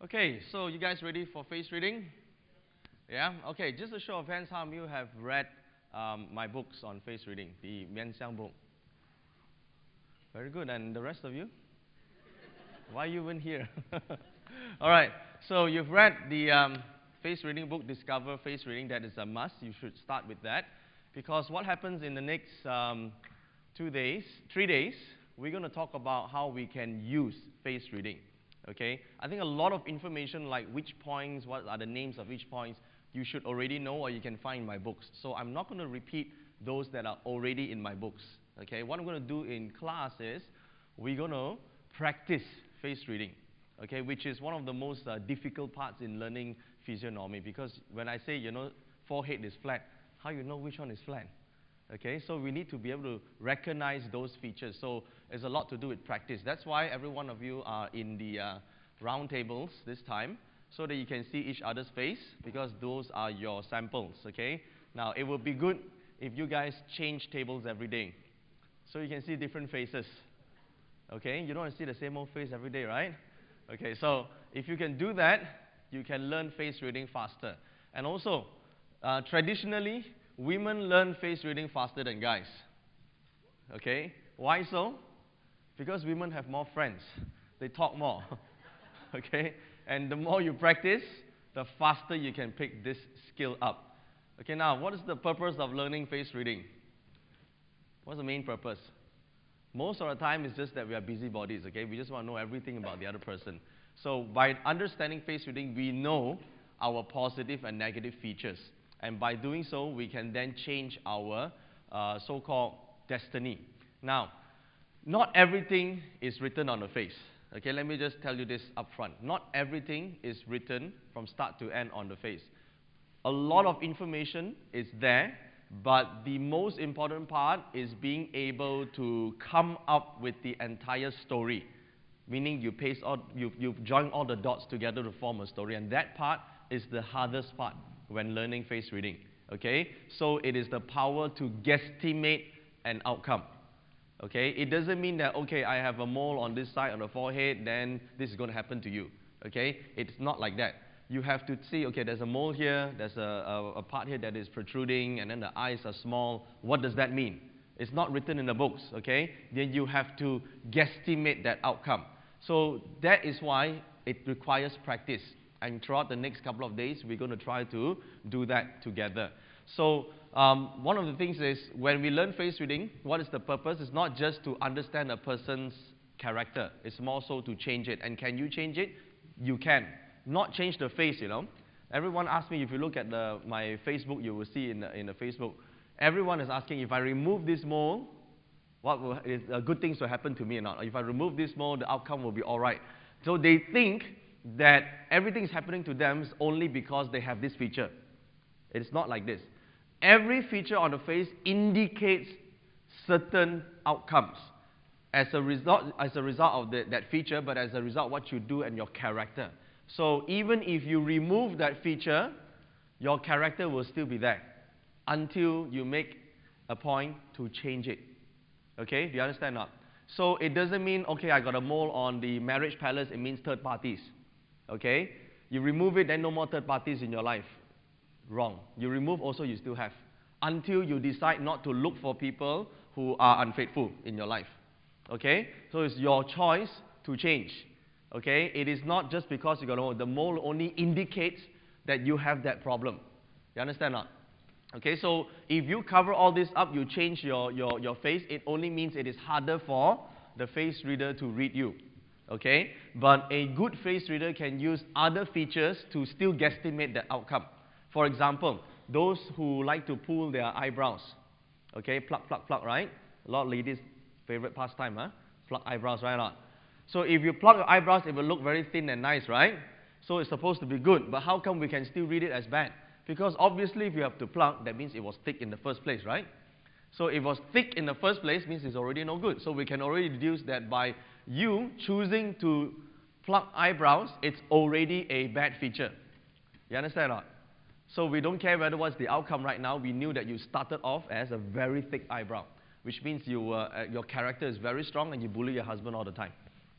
Okay, so you guys ready for face reading? Yeah? Okay, just a show of hands, how many of you have read my books on face reading, the Mian Xiang book? Very good, and the rest of you? Why you even here? All right, so you've read the face reading book, Discover Face Reading. That is a must. You should start with that. Because what happens in the next 3 days, we're going to talk about how we can use face reading. Okay, I think a lot of information like which points, what are the names of each points, you should already know or you can find in my books. So I'm not going to repeat those that are already in my books. Okay, what I'm going to do in class is we're going to practice face reading. Okay, which is one of the most difficult parts in learning physiognomy, because when I say, forehead is flat, how you know which one is flat? Okay, so we need to be able to recognize those features. So there's a lot to do with practice. That's why every one of you are in the round tables this time, so that you can see each other's face, because those are your samples. Okay, now it would be good if you guys change tables every day, so you can see different faces. Okay, you don't want to see the same old face every day, right? Okay, so if you can do that, you can learn face reading faster. And also, traditionally, women learn face reading faster than guys. Okay, why so? Because women have more friends. They talk more. Okay, and the more you practice, the faster you can pick this skill up. Okay, now, what is the purpose of learning face reading? What's the main purpose? Most of the time, it's just that we are busybodies, okay? We just want to know everything about the other person. So by understanding face reading, we know our positive and negative features. And by doing so, we can then change our so-called destiny. Now, not everything is written on the face. Okay, let me just tell you this up front. Not everything is written from start to end on the face. A lot of information is there, but the most important part is being able to come up with the entire story. Meaning you've joined all the dots together to form a story, and that part is the hardest part when learning face reading. Okay? So it is the power to guesstimate an outcome. Okay? It doesn't mean that, okay, I have a mole on this side on the forehead, then this is going to happen to you. Okay? It's not like that. You have to see, okay, there's a mole here, there's a part here that is protruding, and then the eyes are small. What does that mean? It's not written in the books, okay? Then you have to guesstimate that outcome. So that is why it requires practice. And throughout the next couple of days, we're going to try to do that together. So one of the things is, when we learn face reading, what is the purpose? It's not just to understand a person's character. It's more so to change it. And can you change it? You can. Not change the face, Everyone asks me, if you look at my Facebook, you will see in the Facebook, everyone is asking, if I remove this mole, good things will happen to me or not? If I remove this mole, the outcome will be all right. So they think that everything is happening to them only because they have this feature. It's not like this. Every feature on the face indicates certain outcomes as a result of that feature, but as a result of what you do and your character. So even if you remove that feature, your character will still be there until you make a point to change it. Okay, do you understand or not? So it doesn't mean, okay, I got a mole on the marriage palace, it means third parties. Okay, you remove it, then no more third parties in your life. Wrong. You remove also, you still have. Until you decide not to look for people who are unfaithful in your life. Okay, so it's your choice to change. Okay, it is not just because you got a mole. The mole only indicates that you have that problem. You understand or not? Okay, so if you cover all this up, you change your face, it only means it is harder for the face reader to read you. Okay, but a good face reader can use other features to still guesstimate the outcome. For example, those who like to pull their eyebrows. Okay, pluck, pluck, pluck, right? A lot of ladies' favorite pastime, huh? Pluck eyebrows, right or not? So if you pluck your eyebrows, it will look very thin and nice, right? So it's supposed to be good, but how come we can still read it as bad? Because obviously if you have to pluck, that means it was thick in the first place, right? So if it was thick in the first place, means it's already no good. So we can already deduce that by you choosing to pluck eyebrows, it's already a bad feature. You understand or not? So we don't care whether what's the outcome right now. We knew that you started off as a very thick eyebrow, which means your character is very strong and you bully your husband all the time.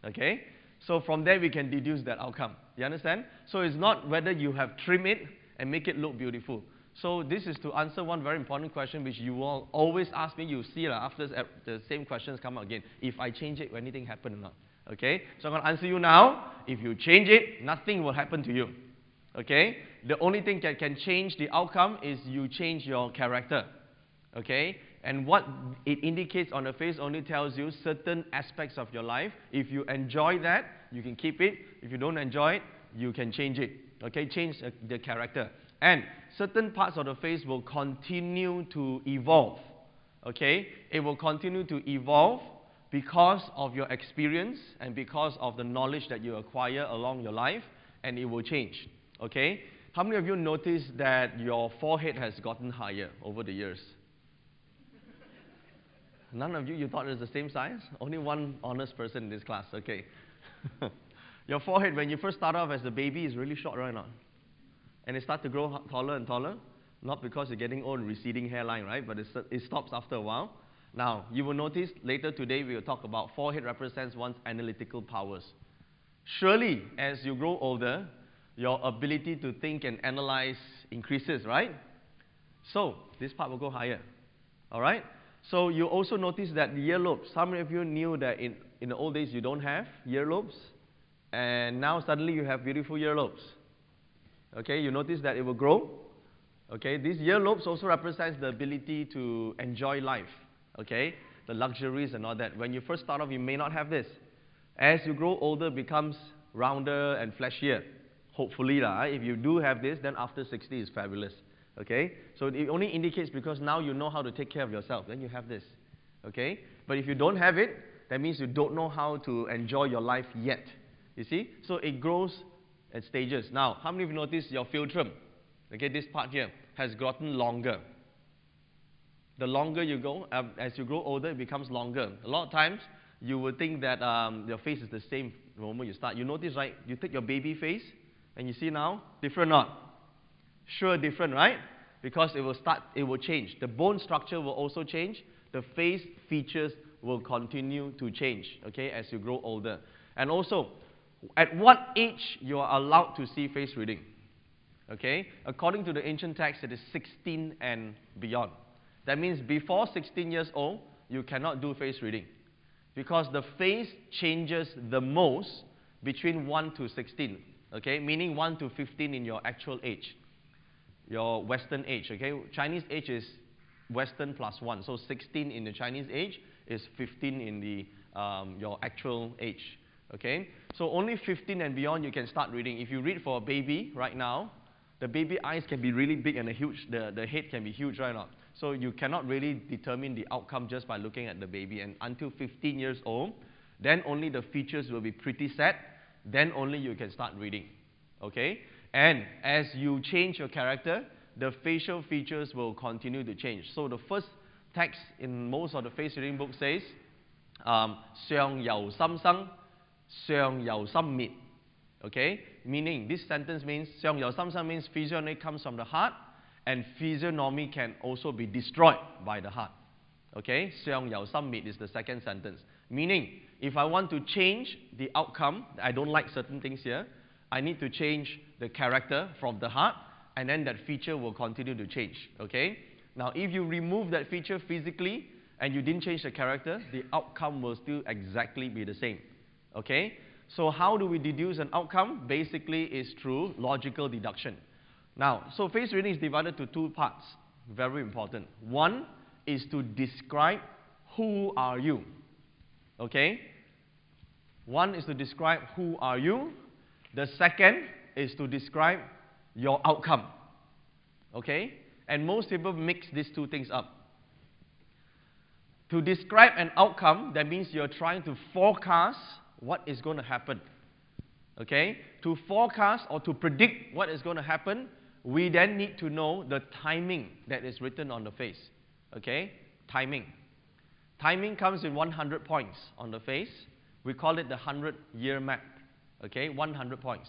Okay? So from there, we can deduce that outcome. You understand? So it's not whether you have trimmed it and make it look beautiful. So this is to answer one very important question which you will always ask me. You see after the same questions come out again. If I change it, will anything happen or not? Okay? So I'm going to answer you now. If you change it, nothing will happen to you. Okay? The only thing that can change the outcome is you change your character. Okay? And what it indicates on the face only tells you certain aspects of your life. If you enjoy that, you can keep it. If you don't enjoy it, you can change it. Okay? Change the character. And certain parts of the face will continue to evolve. Okay? It will continue to evolve because of your experience and because of the knowledge that you acquire along your life, and it will change. Okay? How many of you noticed that your forehead has gotten higher over the years? None of you? You thought it was the same size? Only one honest person in this class. Okay. Your forehead, when you first start off as a baby, is really short, right now. And it starts to grow taller and taller. Not because you're getting old, receding hairline, right? But it stops after a while. Now, you will notice later today we will talk about forehead represents one's analytical powers. Surely, as you grow older, your ability to think and analyze increases, right? So, this part will go higher. All right? So, you also notice that the earlobes. How many of you knew that in the old days you don't have earlobes? And now suddenly you have beautiful earlobes. Okay, you notice that it will grow. Okay, these earlobes also represents the ability to enjoy life. Okay, the luxuries and all that. When you first start off, you may not have this. As you grow older, it becomes rounder and fleshier. Hopefully, if you do have this, then after 60 is fabulous. Okay, so it only indicates because now you know how to take care of yourself. Then you have this. Okay, but if you don't have it, that means you don't know how to enjoy your life yet. You see, so it grows at stages. Now, how many of you noticed your philtrum? Okay, this part here has gotten longer. The longer you go, as you grow older, it becomes longer. A lot of times, you will think that your face is the same the moment you start. You notice, right? You take your baby face, and you see now, different or not? Sure, different, right? Because it will change. The bone structure will also change. The face features will continue to change, okay, as you grow older. And also, at what age you are allowed to see face reading? Okay? According to the ancient text, it is 16 and beyond. That means before 16 years old, you cannot do face reading. Because the face changes the most between 1 to 16. Okay? Meaning 1 to 15 in your actual age. Your Western age. Okay? Chinese age is Western plus 1. So 16 in the Chinese age is 15 in the your actual age. Okay? So only 15 and beyond you can start reading. If you read for a baby right now, the baby eyes can be really big and the head can be huge right now. So you cannot really determine the outcome just by looking at the baby. And until 15 years old, then only the features will be pretty set. Then only you can start reading. Okay? And as you change your character, the facial features will continue to change. So the first text in most of the face reading books says, 相由心生, 相由心滅. Okay? Meaning, this sentence means, 相由心生 means physiognomy comes from the heart, and physiognomy can also be destroyed by the heart. Okay? 相由心滅 is the second sentence. Meaning, if I want to change the outcome, I don't like certain things here, I need to change the character from the heart, and then that feature will continue to change. Okay? Now, if you remove that feature physically, and you didn't change the character, the outcome will still exactly be the same. Okay? So how do we deduce an outcome? Basically, it's through logical deduction. Now, so face reading is divided to two parts. Very important. One is to describe who are you. Okay? One is to describe who are you. The second is to describe your outcome. Okay? And most people mix these two things up. To describe an outcome, that means you're trying to forecast what is going to happen. Okay? To forecast or to predict what is going to happen, we then need to know the timing that is written on the face. Okay? Timing. Timing comes in 100 points on the face. We call it the 100-year map. Okay? 100 points.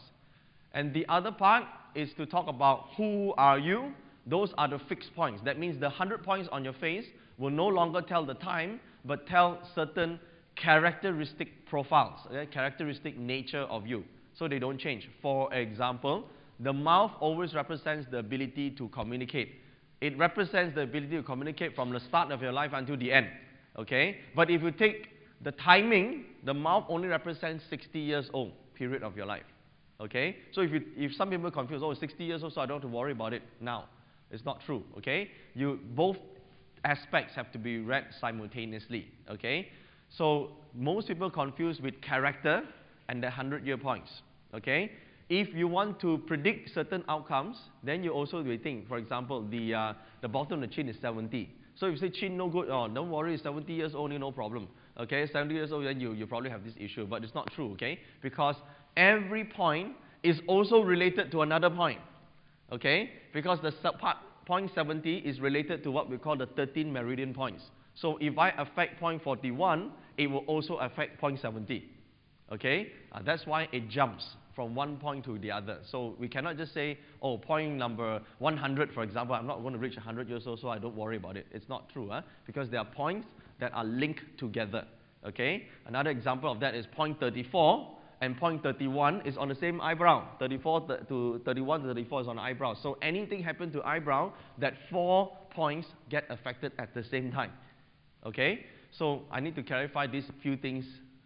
And the other part is to talk about who are you. Those are the fixed points. That means the 100 points on your face will no longer tell the time, but tell certain characteristic profiles, okay? Characteristic nature of you. So they don't change. For example, the mouth always represents the ability to communicate. It represents the ability to communicate from the start of your life until the end. Okay? But if you take the timing, the mouth only represents 60 years old period of your life. Okay? So if some people confuse, oh, 60 years old, so I don't have to worry about it now. It's not true. Okay? Both aspects have to be read simultaneously. Okay? So most people confuse with character and the 100-year points. Okay? If you want to predict certain outcomes, then you also will think, for example, the bottom of the chin is 70. So if you say chin no good, oh, don't worry, 70 years old, no problem. Okay, 70 years old, then you probably have this issue, but it's not true, okay? Because every point is also related to another point, okay? Because the point 70 is related to what we call the 13 meridian points. So if I affect point 41, it will also affect point 70, okay? That's why it jumps from one point to the other. So we cannot just say, oh, point number 100, for example, I'm not going to reach 100 years old, so I don't worry about it. It's not true, because there are points that are linked together. Okay? Another example of that is point 34 and point 31 is on the same eyebrow. 34 to 31 to 34 is on the eyebrow. So anything happen to eyebrow, that 4 points get affected at the same time. Okay? So I need to clarify these few things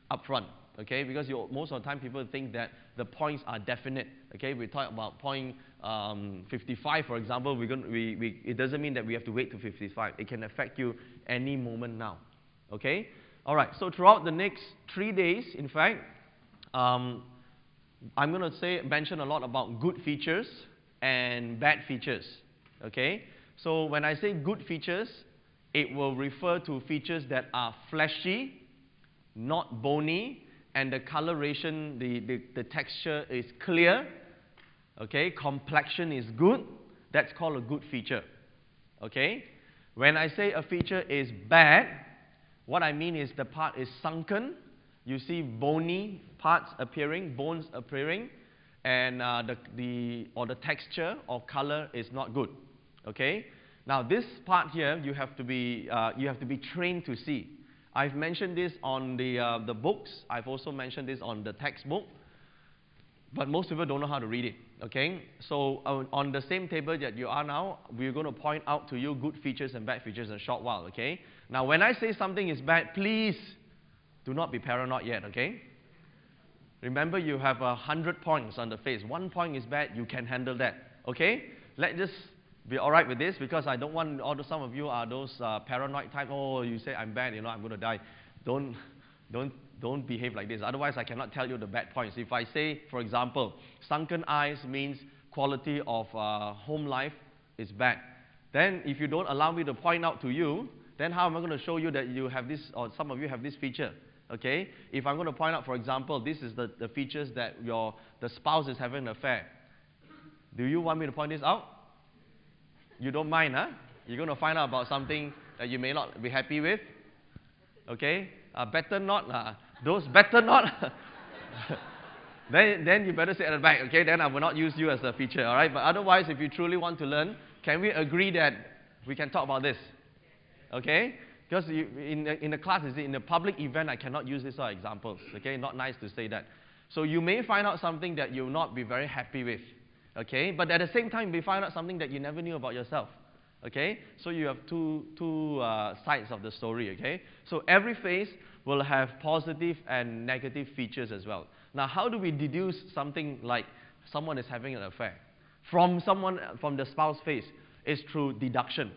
up front. Okay, because most of the time people think that the points are definite. Okay, we talk about point 55, for example. It doesn't mean that we have to wait to 55. It can affect you any moment now. Okay, all right. So throughout the next 3 days, in fact, I'm going to mention a lot about good features and bad features. Okay, so when I say good features, it will refer to features that are fleshy, not bony, and the coloration, the texture is clear, okay, complexion is good. That's called a good feature, okay? When I say a feature is bad, what I mean is the part is sunken. You see bony parts appearing, bones appearing, and the texture or color is not good, okay? Now this part here, you have to be trained to see. I've mentioned this on the books. I've also mentioned this on the textbook. But most people don't know how to read it. Okay? So on the same table that you are now, we're going to point out to you good features and bad features in a short while. Okay? Now, when I say something is bad, please do not be paranoid yet. Okay? Remember, you have 100 points on the face. 1 point is bad. You can handle that. Okay? Let's just be all right with this, because I don't want some of you are those paranoid type. Oh, you say I'm bad, I'm going to die. Don't behave like this. Otherwise, I cannot tell you the bad points. If I say, for example, sunken eyes means quality of home life is bad. Then, if you don't allow me to point out to you, then how am I going to show you that you have this, or some of you have this feature? Okay? If I'm going to point out, for example, this is the features that the spouse is having an affair. Do you want me to point this out? You don't mind, huh? You're going to find out about something that you may not be happy with. Okay? Better not. Those better not. then you better sit at the back. Okay? Then I will not use you as a feature. All right? But otherwise, if you truly want to learn, can we agree that we can talk about this? Okay? Because in the class, in a public event, I cannot use these sort of examples. Okay? Not nice to say that. So you may find out something that you will not be very happy with. Okay, but at the same time, we find out something that you never knew about yourself. Okay, so you have two sides of the story. Okay, so every phase will have positive and negative features as well. Now, how do we deduce something like someone is having an affair from the spouse phase? It's through deduction.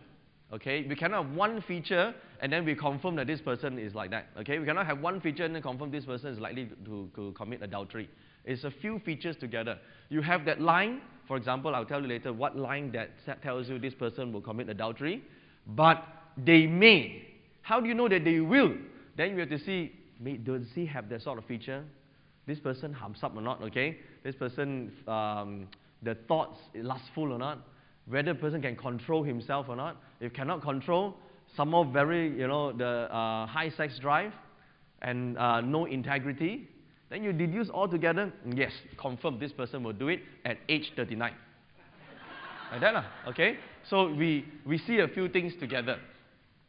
Okay, we cannot have one feature and then we confirm that this person is like that. Okay, we cannot have one feature and then confirm this person is likely to commit adultery. It's a few features together. You have that line. For example, I'll tell you later what line that tells you this person will commit adultery. But they may. How do you know that they will? Then you have to see, does he have that sort of feature? This person harms up or not, okay? This person, the thoughts lustful or not? Whether the person can control himself or not? If cannot control, some more very, the high sex drive and no integrity, then you deduce all together, yes, confirm this person will do it at age 39. Like that, okay? So we see a few things together.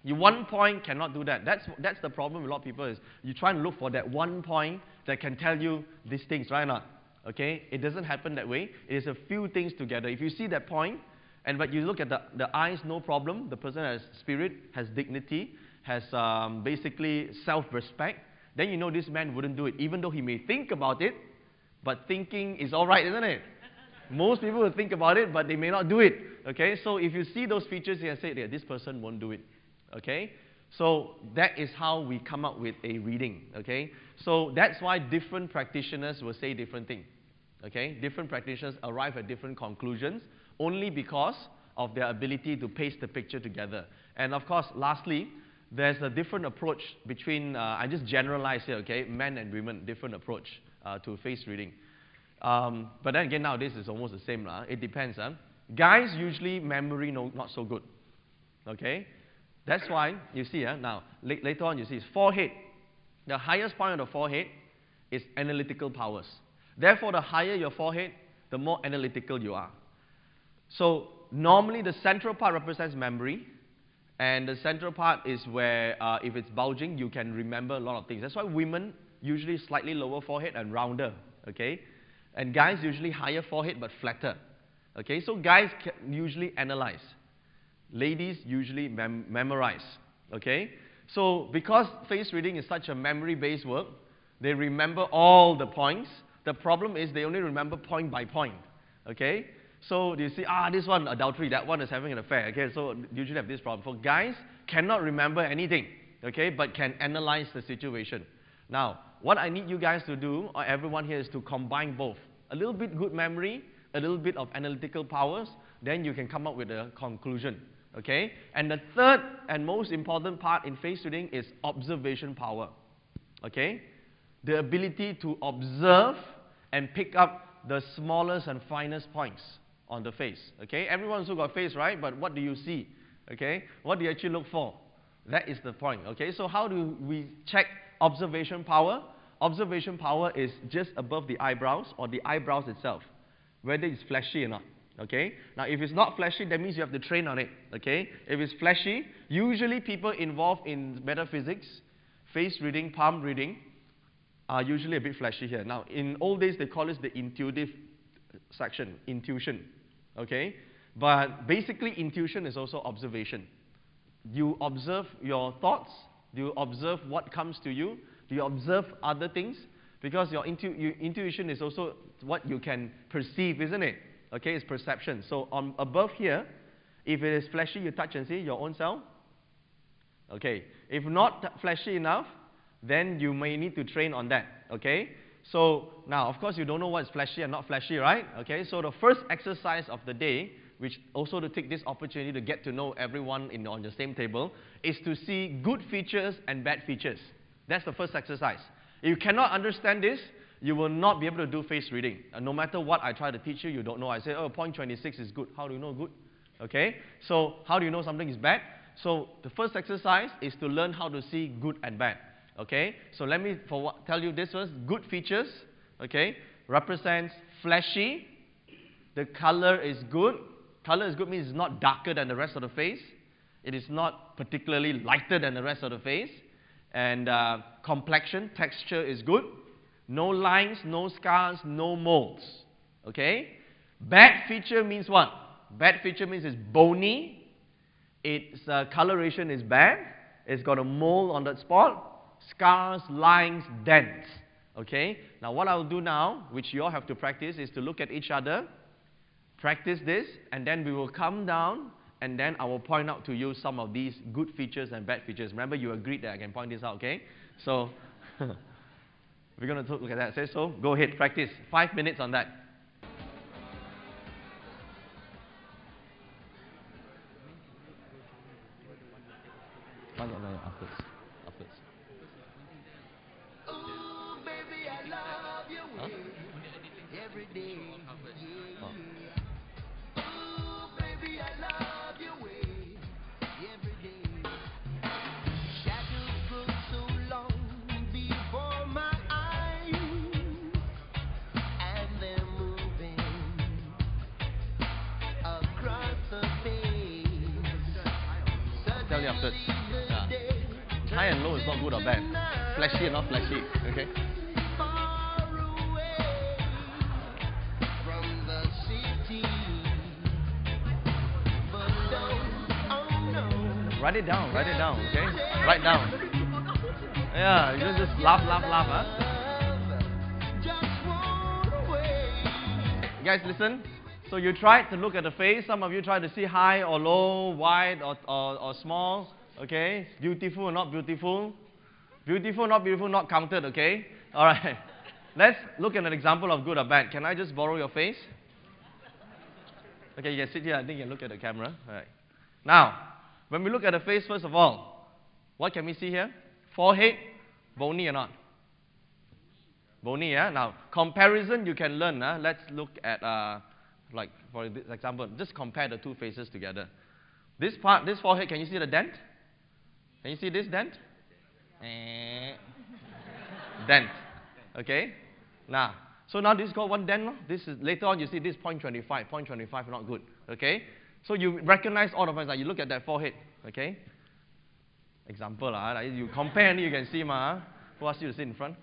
One point cannot do that. That's the problem with a lot of people is you try and look for that one point that can tell you these things, right or not? Okay? It doesn't happen that way. It is a few things together. If you see that point, but you look at the eyes, no problem. The person has spirit, has dignity, has basically self-respect. Then you know this man wouldn't do it, even though he may think about it. But thinking is all right, isn't it? Most people will think about it, but they may not do it. Okay? So if you see those features, you can say, yeah, this person won't do it. Okay? So that is how we come up with a reading. Okay? So that's why different practitioners will say different things. Okay? Different practitioners arrive at different conclusions only because of their ability to paste the picture together. And of course, lastly, there's a different approach between, I just generalize here, okay? Men and women, different approach to face reading. But then again, nowadays it's almost the same. It depends. Guys usually memory not so good. Okay? That's why you see, now, later on you see, forehead. The highest point of the forehead is analytical powers. Therefore, the higher your forehead, the more analytical you are. So, normally the central part represents memory. And the central part is where, if it's bulging, you can remember a lot of things. That's why women usually slightly lower forehead and rounder. Okay? And guys usually higher forehead but flatter. Okay? So, guys usually analyze. Ladies usually memorize. Okay? So, because face reading is such a memory-based work, they remember all the points. The problem is they only remember point by point. Okay? So, you see, this one adultery, that one is having an affair. Okay? So, usually have this problem. For guys, cannot remember anything. Okay? But can analyze the situation. Now, what I need you guys to do, or everyone here, is to combine both. A little bit good memory, a little bit of analytical powers, then you can come up with a conclusion. Okay? And the third and most important part in face reading is observation power. Okay? The ability to observe and pick up the smallest and finest points on the face. Okay? Everyone also got face, right? But what do you see? Okay? What do you actually look for? That is the point. Okay? So how do we check observation power? Observation power is just above the eyebrows or the eyebrows itself, whether it's fleshy or not. Okay? Now, if it's not fleshy, that means you have to train on it. Okay? If it's fleshy, usually people involved in metaphysics, face reading, palm reading, are usually a bit fleshy here. Now, in old days, they call it the intuitive section, intuition. Okay? But basically, intuition is also observation. You observe your thoughts. You observe what comes to you. You observe other things. Because your intuition is also what you can perceive, isn't it? Okay, it's perception. So above here, if it is fleshy, you touch and see your own self. Okay. If not fleshy enough, then you may need to train on that. Okay. So now, of course, you don't know what's fleshy and not fleshy, right? Okay. So the first exercise of the day, which also to take this opportunity to get to know everyone on the same table, is to see good features and bad features. That's the first exercise. If you cannot understand this, you will not be able to do face reading. And no matter what I try to teach you, you don't know. I say, oh, point 26 is good. How do you know good? Okay? So how do you know something is bad? So the first exercise is to learn how to see good and bad. Okay? So let me tell you this first. Good features, okay, represents fleshy. The color is good. Color is good means it's not darker than the rest of the face. It is not particularly lighter than the rest of the face. And complexion, texture is good. No lines, no scars, no moles. Okay? Bad feature means what? Bad feature means it's bony. Its coloration is bad. It's got a mole on that spot. Scars, lines, dents. Okay? Now what I'll do now, which you all have to practice, is to look at each other, practice this, and then we will come down, and then I will point out to you some of these good features and bad features. Remember, you agreed that I can point this out, okay? So, we're going to look at that. Say so. Go ahead, practice. 5 minutes on that. Upwards. Ooh, baby, I love you every day. Ooh, baby, I love you every day. Shadows grow so long before my eyes, and they're moving across the face. Tell you afterwards. high and low is not good or bad. Flashy or not flashy. Okay. Far away from the city. But don't, oh no. Write it down, okay? Write down. Yeah, you just laugh, huh? Just one way. Guys, listen. So you tried to look at the face. Some of you tried to see high or low, wide or small. Okay? Beautiful or not beautiful. Beautiful, not beautiful, not counted, okay? Alright. Let's look at an example of good or bad. Can I just borrow your face? Okay, you can sit here. I think you can look at the camera. Alright. Now, when we look at the face, first of all, what can we see here? Forehead, bony or not? Bony, yeah? Now, comparison you can learn. Let's look at, like, for this example, just compare the two faces together. This part, this forehead, can you see the dent? Can you see this dent? Dent. Okay? Now, so now this got one dent. No? This is, later on you see this 0.25. 0.25 not good. Okay? So you recognize all of us. Like you look at that forehead. Okay? Example, like you compare and you can see, who asked you to sit in front?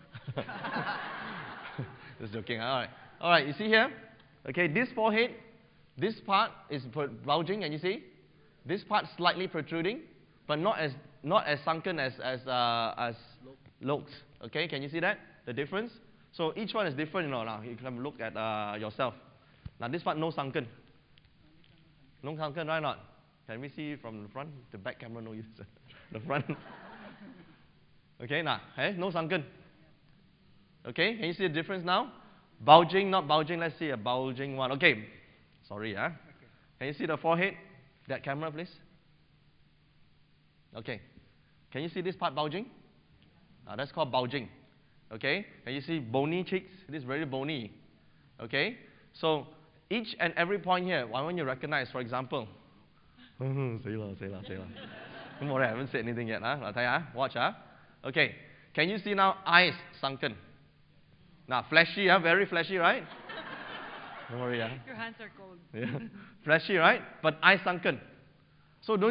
Just joking. Alright, you see here? Okay, this forehead, this part is bulging, and you see? This part slightly protruding, but not as sunken as looks. Okay, can you see that? The difference? So each one is different, now. You can look at yourself. Now this part, no sunken. No sunken, right or not? Can we see from the front? The back camera, no use. The front. Okay, now, no sunken. Okay, can you see the difference now? Bulging, not bulging. Let's see a bulging one. Okay, sorry, Can you see the forehead? That camera, please. Okay, can you see this part bulging? That's called bulging. Okay, can you see bony cheeks? This is very bony. Okay, so each and every point here, I want you to recognize, for example. Say la. Don't worry, I haven't said anything yet. Watch. Okay, can you see now eyes sunken? Now, flashy, very flashy, right? Don't worry, Your hands are cold. Yeah. Flashy, right? But eyes sunken. So don't